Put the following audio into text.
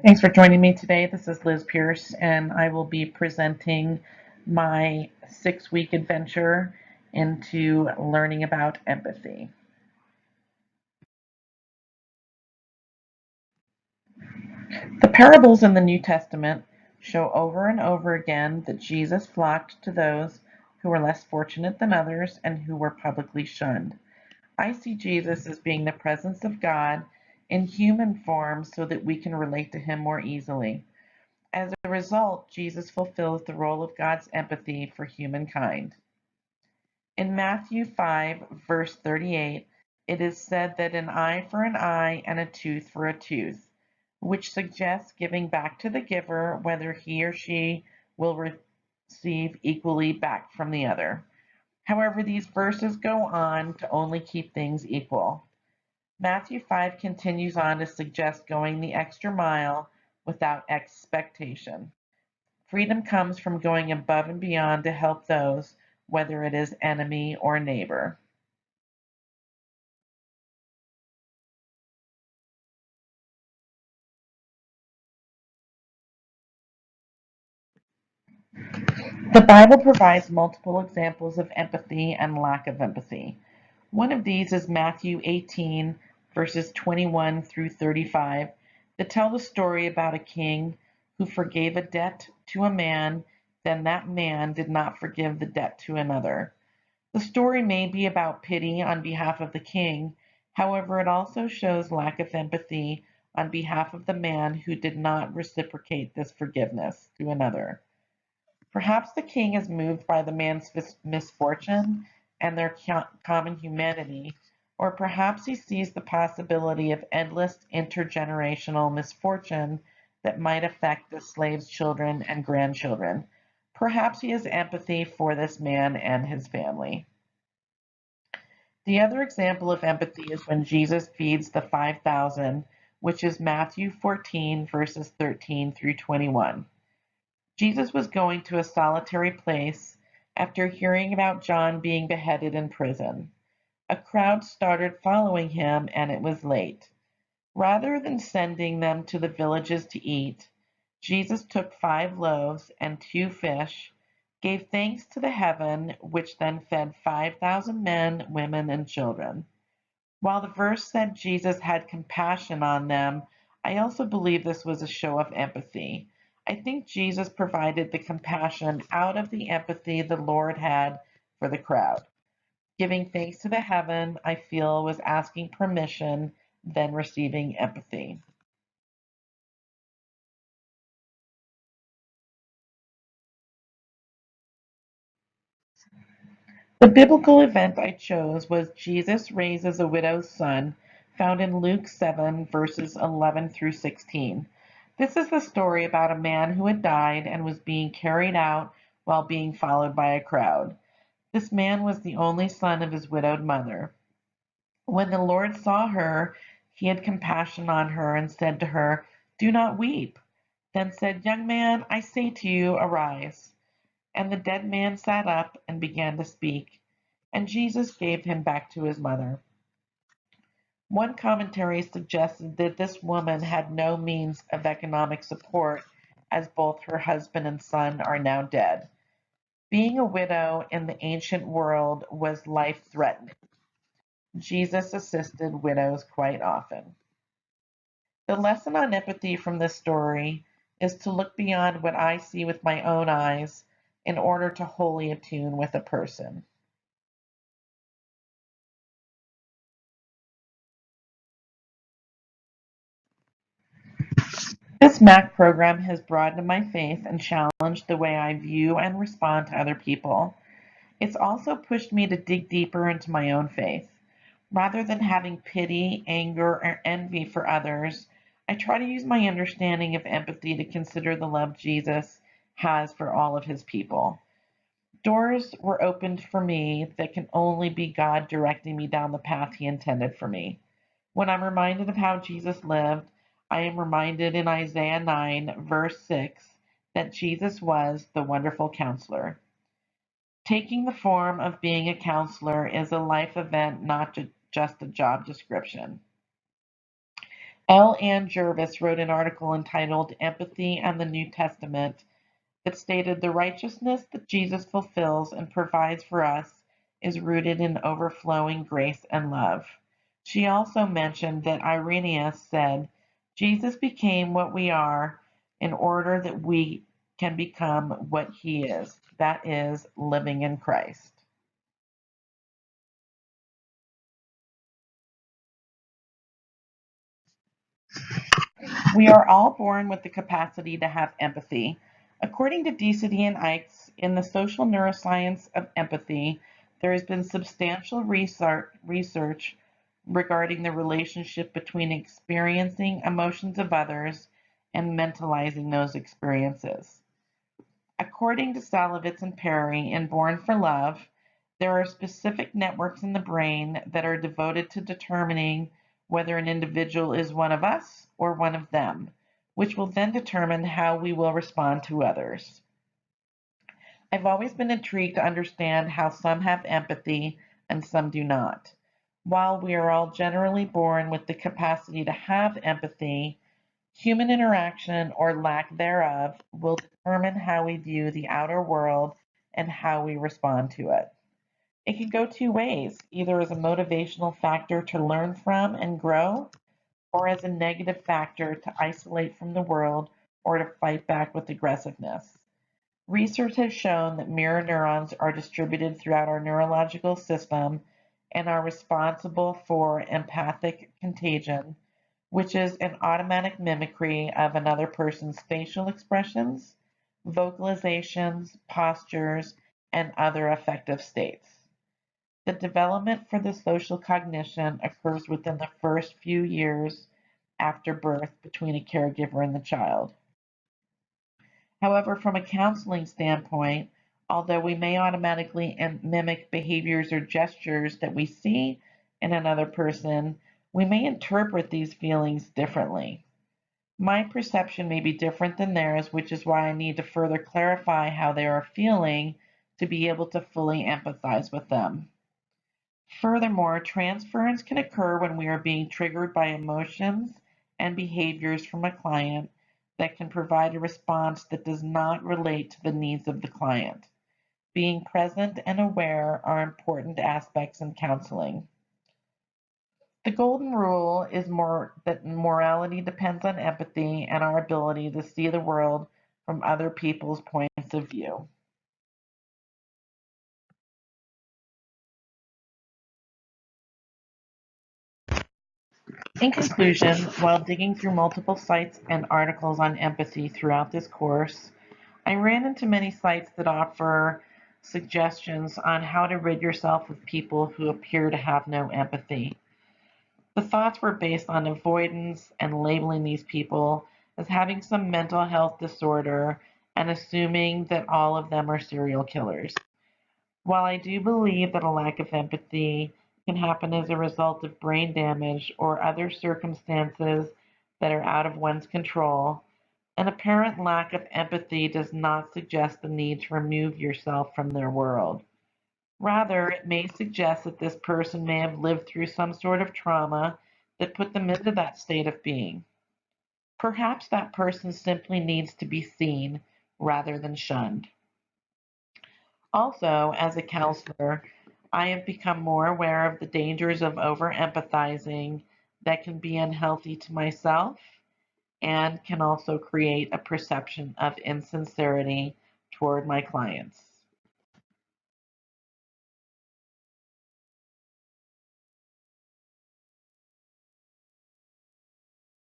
Thanks for joining me today. This is Liz Pierce, and I will be presenting my 6-week adventure into learning about empathy. The parables in the New Testament show over and over again that Jesus flocked to those who were less fortunate than others and who were publicly shunned. I see Jesus as being the presence of God in human form so that we can relate to him more easily. As a result, Jesus fulfills the role of God's empathy for humankind. In Matthew 5, verse 38, it is said that an eye for an eye and a tooth for a tooth, which suggests giving back to the giver whether he or she will receive equally back from the other. However, these verses go on to only keep things equal. Matthew 5 continues on to suggest going the extra mile without expectation. Freedom comes from going above and beyond to help those, whether it is enemy or neighbor. The Bible provides multiple examples of empathy and lack of empathy. One of these is Matthew 18, verses 21 through 35, that tell the story about a king who forgave a debt to a man, then that man did not forgive the debt to another. The story may be about pity on behalf of the king, however, it also shows lack of empathy on behalf of the man who did not reciprocate this forgiveness to another. Perhaps the king is moved by the man's misfortune and their common humanity, or perhaps he sees the possibility of endless intergenerational misfortune that might affect the slave's children and grandchildren. Perhaps he has empathy for this man and his family. The other example of empathy is when Jesus feeds the 5,000, which is Matthew 14, verses 13 through 21. Jesus was going to a solitary place after hearing about John being beheaded in prison. A crowd started following him, and it was late. Rather than sending them to the villages to eat, Jesus took 5 loaves and 2 fish, gave thanks to the heaven, which then fed 5,000 men, women, and children. While the verse said Jesus had compassion on them, I also believe this was a show of empathy. I think Jesus provided the compassion out of the empathy the Lord had for the crowd. Giving thanks to the heaven, I feel, was asking permission, then receiving empathy. The biblical event I chose was Jesus raises a widow's son, found in Luke 7, verses 11 through 16. This is the story about a man who had died and was being carried out while being followed by a crowd. This man was the only son of his widowed mother. When the Lord saw her, he had compassion on her and said to her, "Do not weep." Then said, "Young man, I say to you, arise." And the dead man sat up and began to speak, and Jesus gave him back to his mother. One commentary suggested that this woman had no means of economic support, as both her husband and son are now dead. Being a widow in the ancient world was life-threatening. Jesus assisted widows quite often. The lesson on empathy from this story is to look beyond what I see with my own eyes in order to wholly attune with a person. This MAC program has broadened my faith and challenged the way I view and respond to other people. It's also pushed me to dig deeper into my own faith. Rather than having pity, anger, or envy for others, I try to use my understanding of empathy to consider the love Jesus has for all of his people. Doors were opened for me that can only be God directing me down the path he intended for me. When I'm reminded of how Jesus lived, I am reminded in Isaiah 9, verse 6, that Jesus was the wonderful counselor. Taking the form of being a counselor is a life event, not just a job description. L. Ann Jervis wrote an article entitled Empathy and the New Testament that stated the righteousness that Jesus fulfills and provides for us is rooted in overflowing grace and love. She also mentioned that Irenaeus said, Jesus became what we are in order that we can become what he is, that is, living in Christ. We are all born with the capacity to have empathy. According to DCD and Ikes, in the social neuroscience of empathy, there has been substantial research regarding the relationship between experiencing emotions of others and mentalizing those experiences. According to Salovitz and Perry in Born for Love, there are specific networks in the brain that are devoted to determining whether an individual is one of us or one of them, which will then determine how we will respond to others. I've always been intrigued to understand how some have empathy and some do not. While we are all generally born with the capacity to have empathy, human interaction or lack thereof will determine how we view the outer world and how we respond to it. It can go two ways, either as a motivational factor to learn from and grow, or as a negative factor to isolate from the world or to fight back with aggressiveness. Research has shown that mirror neurons are distributed throughout our neurological system and are responsible for empathic contagion, which is an automatic mimicry of another person's facial expressions, vocalizations, postures, and other affective states. The development for the social cognition occurs within the first few years after birth between a caregiver and the child. However, from a counseling standpoint, although we may automatically mimic behaviors or gestures that we see in another person, we may interpret these feelings differently. My perception may be different than theirs, which is why I need to further clarify how they are feeling to be able to fully empathize with them. Furthermore, transference can occur when we are being triggered by emotions and behaviors from a client that can provide a response that does not relate to the needs of the client. Being present and aware are important aspects in counseling. The golden rule is that morality depends on empathy and our ability to see the world from other people's points of view. In conclusion, while digging through multiple sites and articles on empathy throughout this course, I ran into many sites that offer suggestions on how to rid yourself of people who appear to have no empathy. The thoughts were based on avoidance and labeling these people as having some mental health disorder and assuming that all of them are serial killers. While I do believe that a lack of empathy can happen as a result of brain damage or other circumstances that are out of one's control, an apparent lack of empathy does not suggest the need to remove yourself from their world. Rather, it may suggest that this person may have lived through some sort of trauma that put them into that state of being. Perhaps that person simply needs to be seen rather than shunned. Also, as a counselor, I have become more aware of the dangers of over empathizing that can be unhealthy to myself and can also create a perception of insincerity toward my clients.